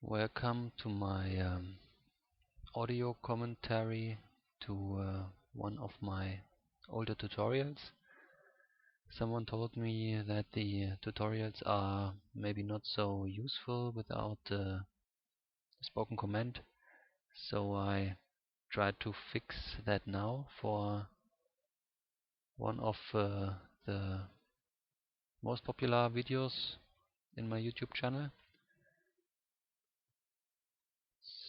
Welcome to my audio commentary to one of my older tutorials. Someone told me that the tutorials are maybe not so useful without spoken comment, so I tried to fix that now for one of the most popular videos in my YouTube channel.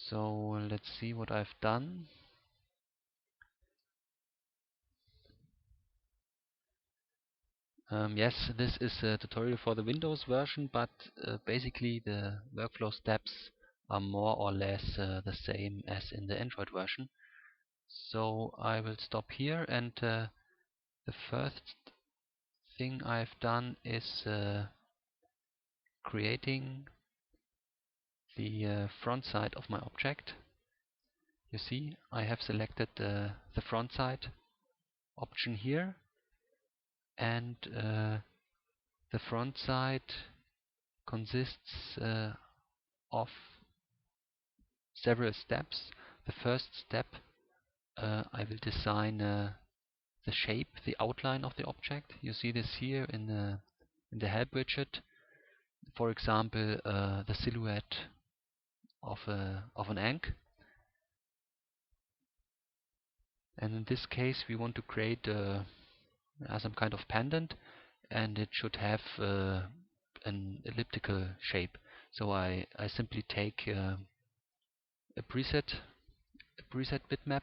So let's see what I've done. Yes, this is a tutorial for the Windows version, but basically the workflow steps are more or less the same as in the Android version. So I will stop here, and the first thing I've done is creating the front side of my object. You see, I have selected the front side option here, and the front side consists of several steps. The first step, I will design the shape, the outline of the object. You see this here in the help widget. For example, the silhouette of an egg. And in this case, we want to create some kind of pendant, and it should have an elliptical shape. So I simply take a preset bitmap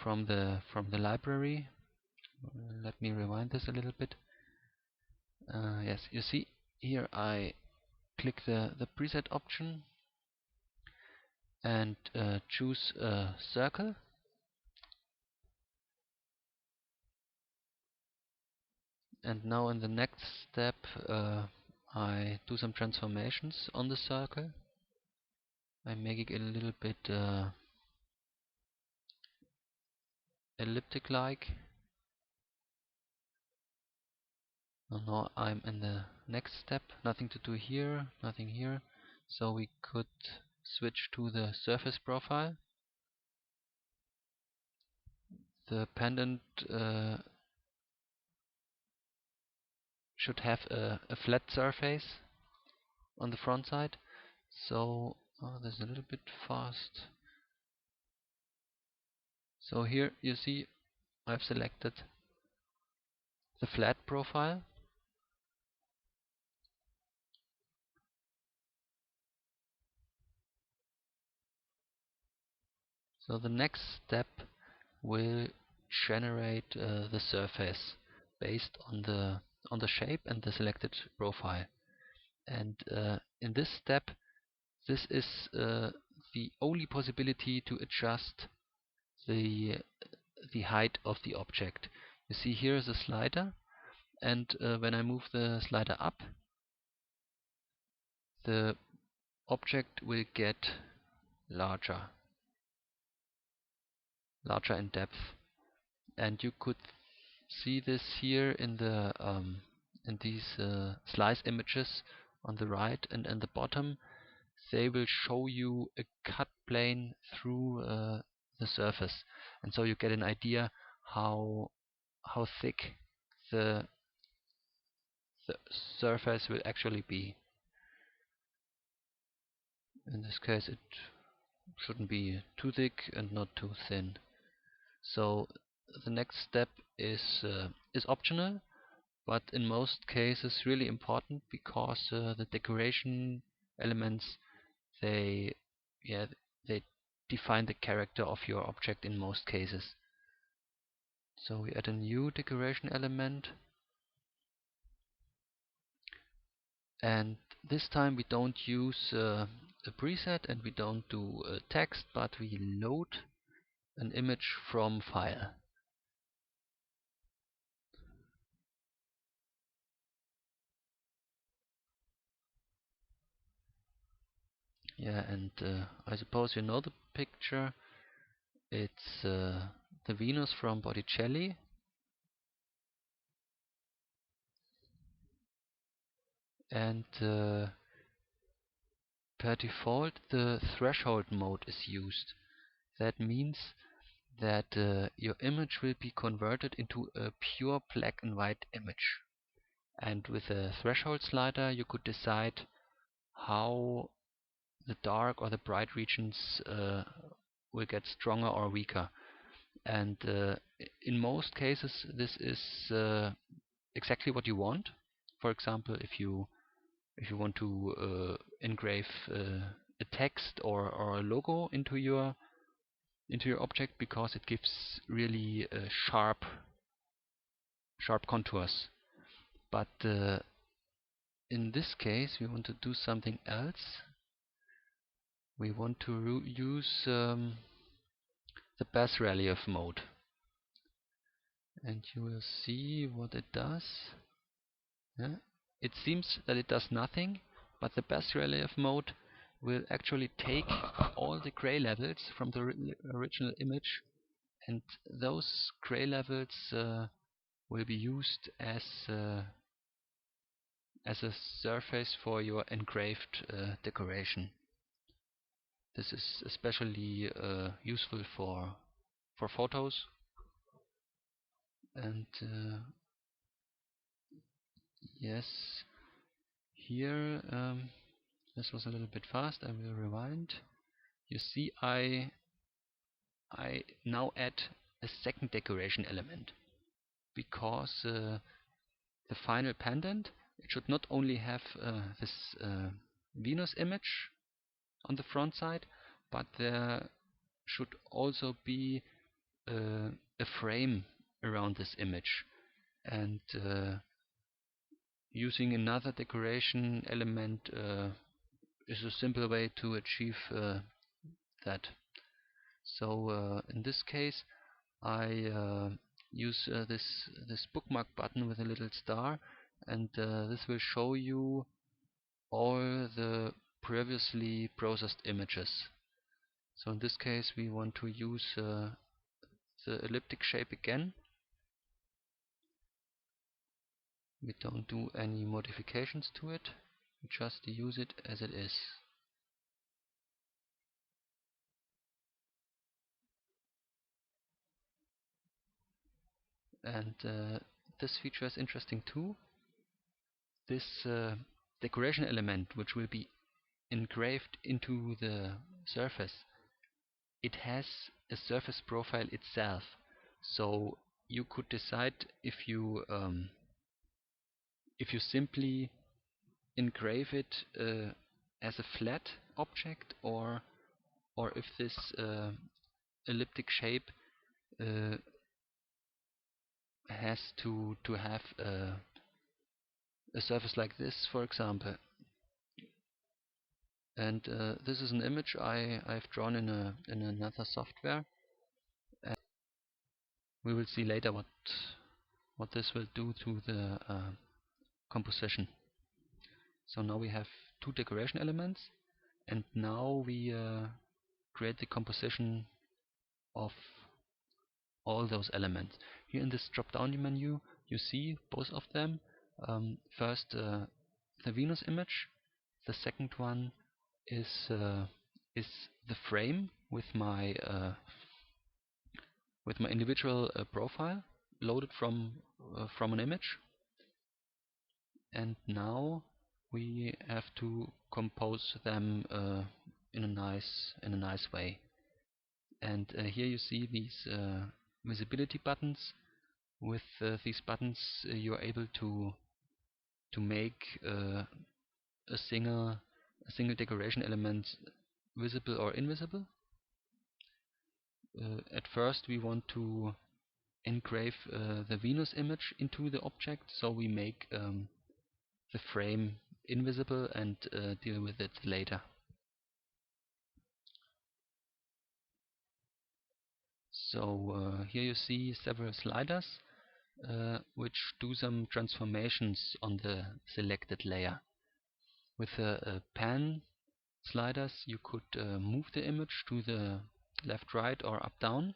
from the library. Let me rewind this a little bit. Yes, you see here I click the preset option and choose a circle. And now in the next step I do some transformations on the circle. I make it a little bit elliptic-like. Now I'm in the next step. Nothing to do here, nothing here. So we could switch to the surface profile. The pendant should have a flat surface on the front side. So this is a little bit fast. So here you see I've selected the flat profile. So the next step will generate the surface based on the shape and the selected profile. And in this step, this is the only possibility to adjust the height of the object. You see here is a slider, and when I move the slider up, the object will get larger in depth. And you could see this here in the in these slice images on the right and the bottom. They will show you a cut plane through the surface, and so you get an idea how thick the surface will actually be. In this case, it shouldn't be too thick and not too thin. So the next step is optional, but in most cases really important, because the decoration elements, they define the character of your object in most cases. So we add a new decoration element, and this time we don't use a preset and we don't do text, but we load an image from file. Yeah, and I suppose you know the picture. It's the Venus from Botticelli. And per default the threshold mode is used. That means that your image will be converted into a pure black and white image. And with a threshold slider you could decide how the dark or the bright regions will get stronger or weaker. And in most cases this is exactly what you want. For example, if you want to engrave a text or a logo into your object, because it gives really sharp contours. But in this case we want to do something else. We want to use the bass relief mode, and you will see what it does. Yeah? It seems that it does nothing, but the bass relief mode will actually take all the gray levels from the original image, and those gray levels will be used as a surface for your engraved decoration. This is especially useful for photos, and yes, here this was a little bit fast. I will rewind. You see, I now add a second decoration element, because the final pendant, it should not only have this Venus image on the front side, but there should also be a frame around this image. And using another decoration element is a simple way to achieve that. So in this case I use this bookmark button with a little star, and this will show you all the previously processed images. So in this case we want to use the elliptic shape again. We don't do any modifications to it, we just use it as it is. And this feature is interesting too. This decoration element, which will be engraved into the surface, it has a surface profile itself. So you could decide if you simply engrave it as a flat object, or if this elliptic shape has to have a surface like this, for example. And this is an image I've drawn in another software, and we will see later what this will do to the composition. So now we have two decoration elements, and now we create the composition of all those elements. Here in this drop-down menu you see both of them. First the Venus image, the second one is the frame with my individual profile loaded from an image. And now we have to compose them in a nice way. And here you see these visibility buttons. With these buttons you are able to make a single decoration element visible or invisible. At first we want to engrave the Venus image into the object, so we make the frame invisible and deal with it later. So here you see several sliders which do some transformations on the selected layer. With the pan sliders you could move the image to the left, right, or up, down.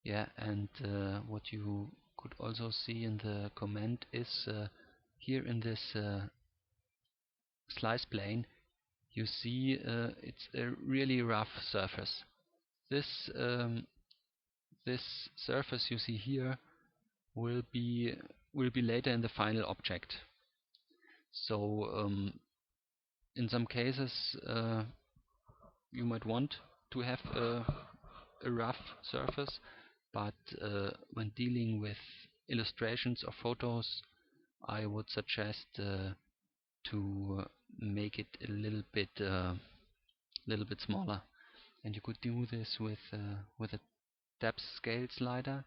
Yeah, and what you could also see in the comment is here in this slice plane, you see it's a really rough surface. This this surface you see here will be later in the final object. So in some cases you might want to have a rough surface, but when dealing with illustrations or photos, I would suggest to make it a little bit smaller. And you could do this with a depth scale slider,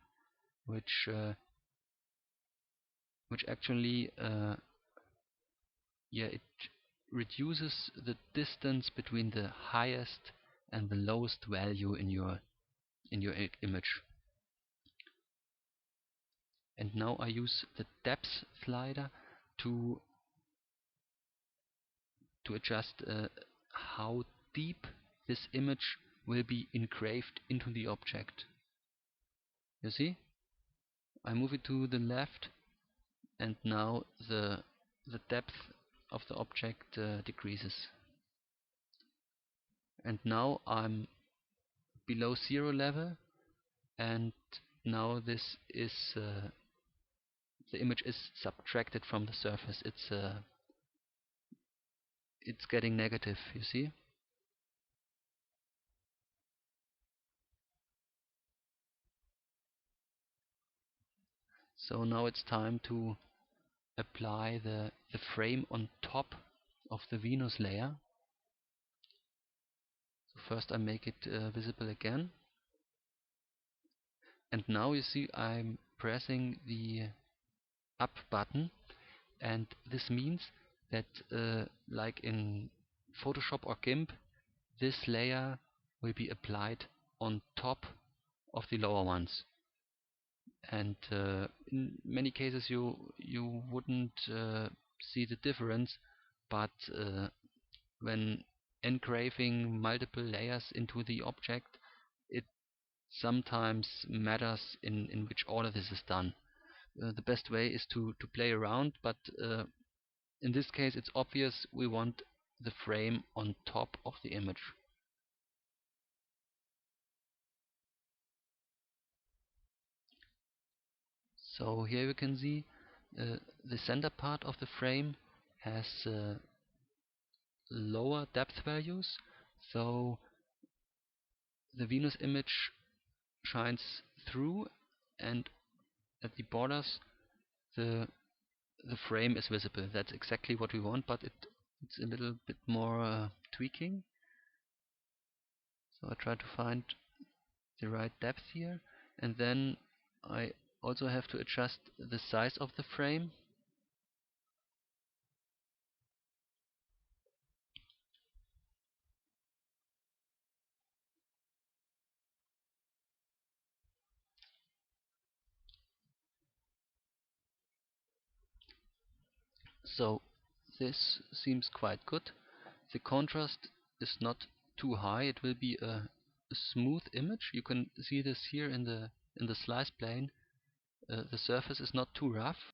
which actually yeah, it reduces the distance between the highest and the lowest value in your image. And now I use the depth slider to adjust how deep this image will be engraved into the object. You see? I move it to the left, and now the depth of the object decreases. And now I'm below zero level, and now this is the image is subtracted from the surface. It's getting negative, you see? So now it's time to apply the frame on top of the Venus layer. So first I make it visible again. And now you see I'm pressing the up button, and this means that like in Photoshop or GIMP, this layer will be applied on top of the lower ones. And in many cases you wouldn't see the difference, but when engraving multiple layers into the object, it sometimes matters in which order this is done. The best way is to play around, but in this case it's obvious we want the frame on top of the image. So here you can see the center part of the frame has lower depth values, so the Venus image shines through, and at the borders the frame is visible. That's exactly what we want, but it's a little bit more tweaking. So I try to find the right depth here, and then I also have to adjust the size of the frame. So this seems quite good. The contrast is not too high. It will be a smooth image. You can see this here in the slice plane. The surface is not too rough.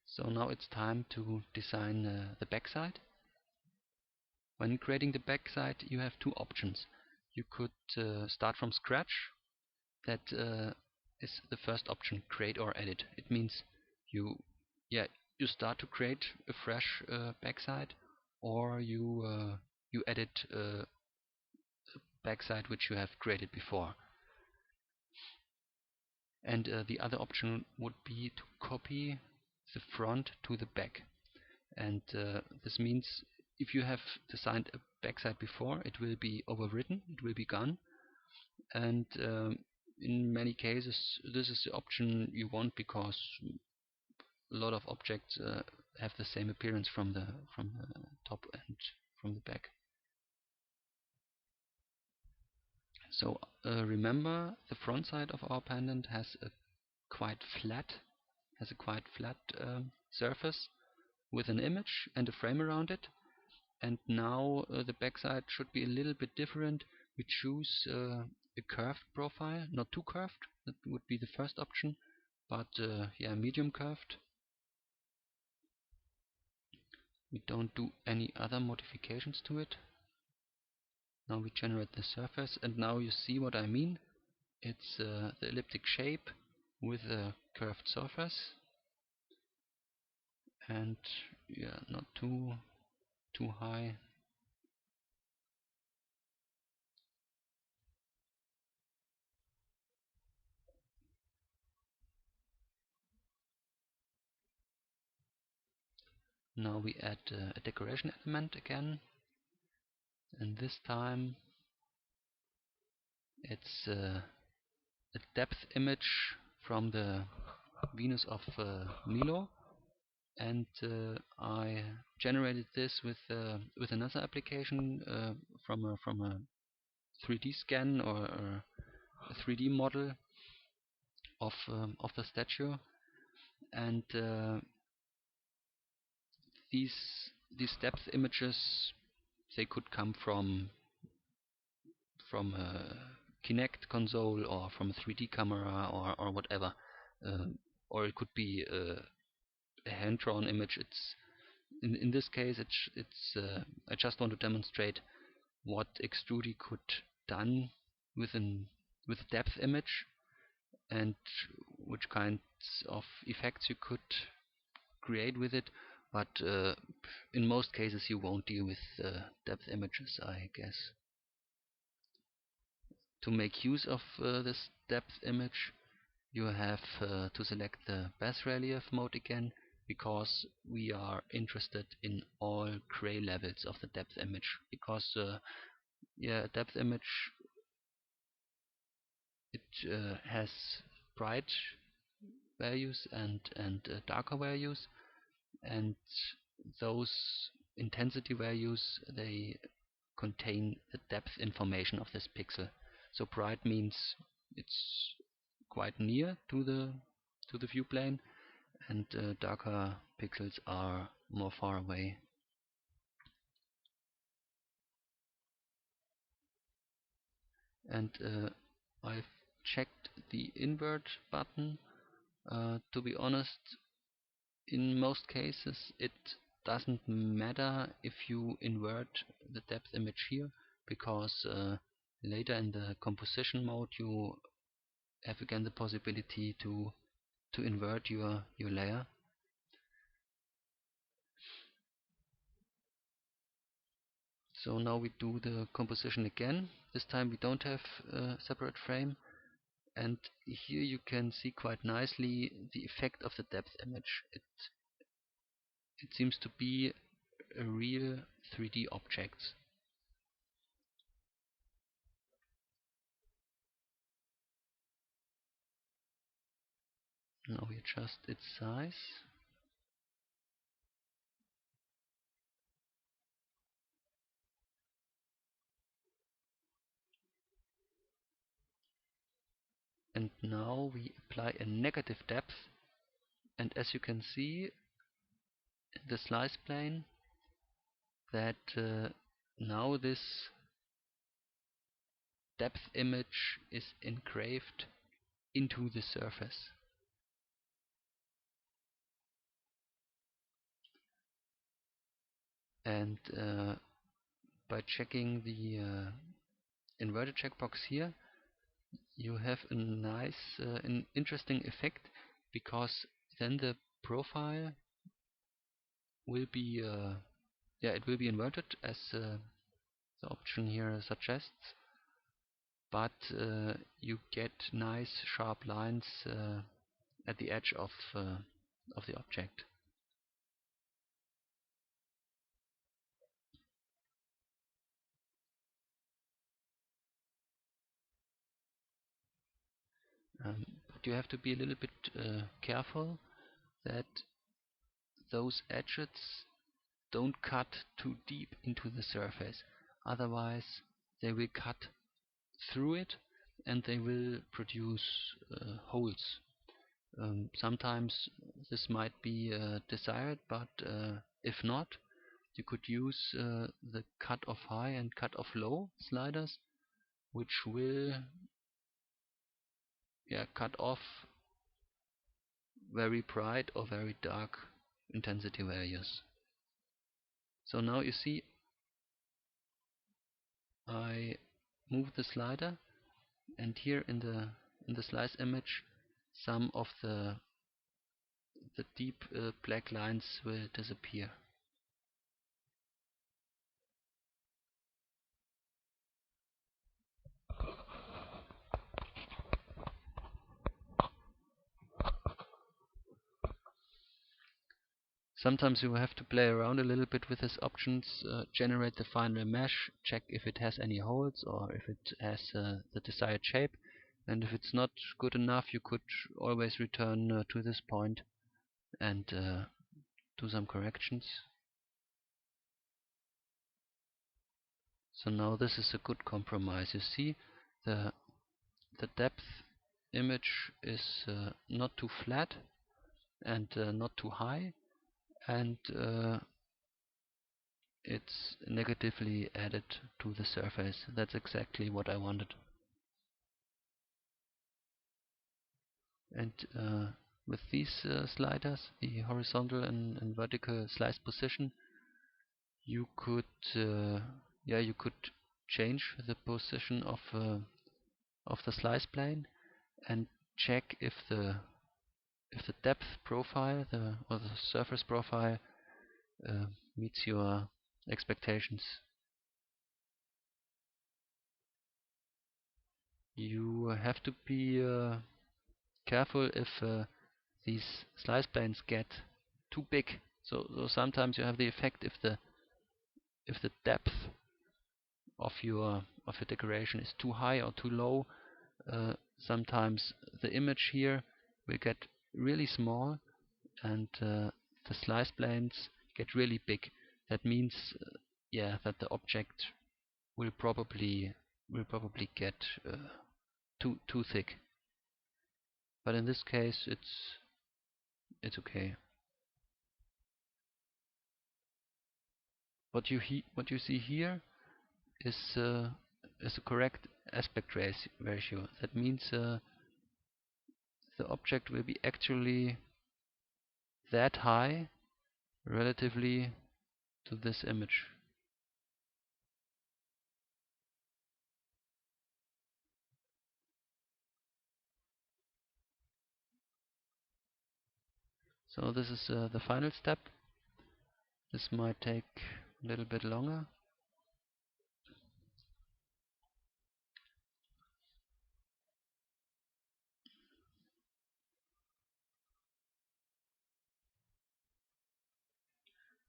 So now it's time to design the backside. When creating the backside, you have two options. You could start from scratch. That is the first option, create or edit. It means you you start to create a fresh backside, or you edit a backside which you have created before. And the other option would be to copy the front to the back. And this means if you have designed a backside before, it will be overwritten, it will be gone. And in many cases this is the option you want, because a lot of objects have the same appearance from the top and from the back. So remember, the front side of our pendant has a quite flat has a quite flat surface with an image and a frame around it. And now the backside should be a little bit different. We choose a curved profile, not too curved, that would be the first option, but yeah, medium curved. We don't do any other modifications to it. Now we generate the surface, and now you see what I mean. It's the elliptic shape with a curved surface, and yeah, not too high. Now we add a decoration element again, and this time it's a depth image from the Venus of Milo, and I generated this with another application from a 3D scan or a 3D model of the statue, and these depth images, they could come from a Kinect console or from a 3D camera or whatever, or it could be a hand-drawn image. It's in this case it's I just want to demonstrate what eXtrudy could done with a depth image, and which kinds of effects you could create with it. But in most cases you won't deal with depth images, I guess. To make use of this depth image, you have to select the bas relief mode again, because we are interested in all gray levels of the depth image. Because yeah, depth image, it has bright values and darker values, and those intensity values, they contain the depth information of this pixel. So bright means it's quite near to the view plane, and darker pixels are more far away. And I've checked the invert button. To be honest, in most cases it doesn't matter if you invert the depth image here, because later in the composition mode you have again the possibility to invert your layer. So now we do the composition again. This time we don't have a separate frame, and here you can see quite nicely the effect of the depth image. It seems to be a real 3D object. Now we adjust its size. And now we apply a negative depth, and as you can see in the slice plane, that now this depth image is engraved into the surface. And by checking the inverted checkbox here, you have a nice an interesting effect, because then the profile will be yeah, it will be inverted as the option here suggests, but you get nice sharp lines at the edge of the object. But you have to be a little bit careful that those edges don't cut too deep into the surface, otherwise they will cut through it and they will produce holes. Sometimes this might be desired, but if not, you could use the cut off high and cut off low sliders, which will cut off very bright or very dark intensity values. So now you see I move the slider, and here in the slice image some of the deep black lines will disappear. Sometimes you have to play around a little bit with these options, generate the final mesh, check if it has any holes or if it has the desired shape, and if it's not good enough you could always return to this point and do some corrections. So now this is a good compromise. You see the depth image is not too flat and not too high, and it's negatively added to the surface. That's exactly what I wanted. And with these sliders, the horizontal and vertical slice position, you could you could change the position of the slice plane and check if the depth profile or the surface profile meets your expectations. You have to be careful if these slice planes get too big. So sometimes you have the effect if the depth of your decoration is too high or too low. Sometimes the image here will get really small, and the slice planes get really big. That means that the object will probably get too thick. But in this case it's okay. What you see here is a correct aspect ratio. That means the object will be actually that high relatively to this image. So this is the final step. This might take a little bit longer.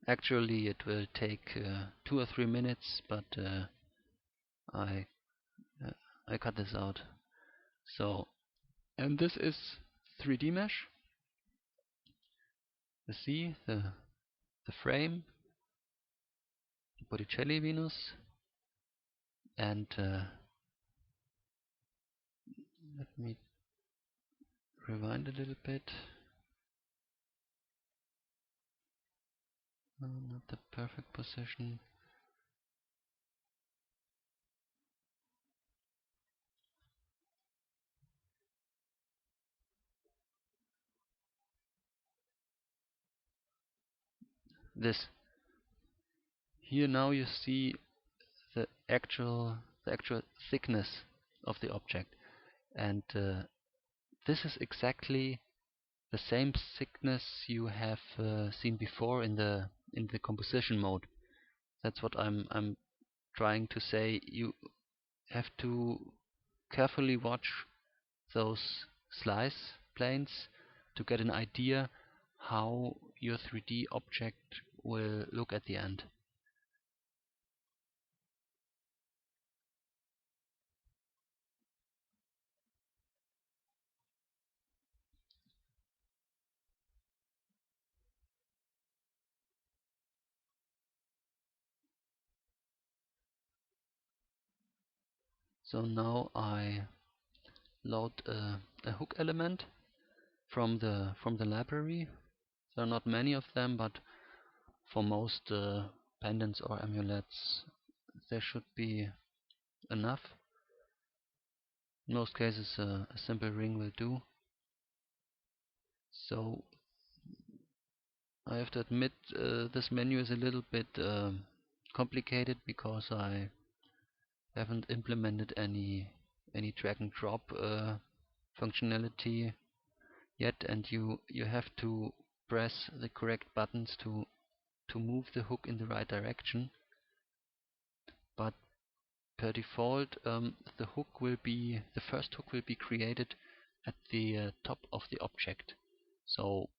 Actually it will take 2 or 3 minutes, but I cut this out. So, and this is 3D mesh. You see the frame, the Botticelli Venus, and let me rewind a little bit. No, not the perfect position. This. Here now you see the actual thickness of the object, and this is exactly the same thickness you have seen before in the composition mode. That's what I'm trying to say. You have to carefully watch those slice planes to get an idea how your 3D object will look at the end. So now I load a hook element from the library. There are not many of them, but for most pendants or amulets there should be enough. In most cases a simple ring will do. So I have to admit this menu is a little bit complicated because I haven't implemented any drag and drop functionality yet, and you have to press the correct buttons to move the hook in the right direction. But per default the first hook will be created at the top of the object. So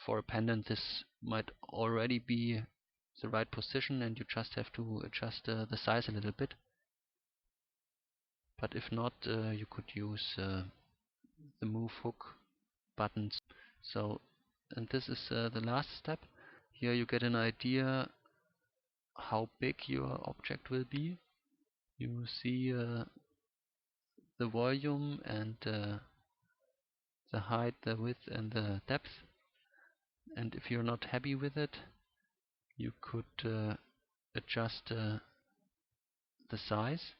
for a pendant this might already be the right position, and you just have to adjust the size a little bit. But if not, you could use the move hook buttons. So, and this is the last step. Here you get an idea how big your object will be. You see the volume and the height, the width and the depth. And if you're not happy with it, you could adjust the size.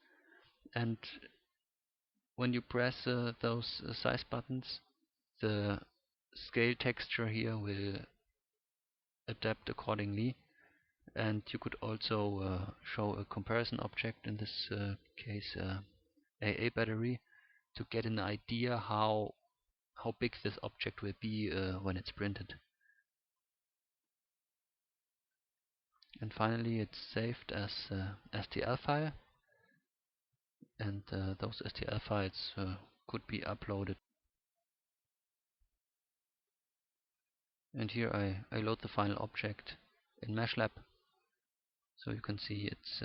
And when you press those size buttons, the scale texture here will adapt accordingly. And you could also show a comparison object, in this case AA battery, to get an idea how big this object will be when it's printed. And finally it's saved as STL file, and those STL files could be uploaded. And here I load the final object in MeshLab, so you can see it's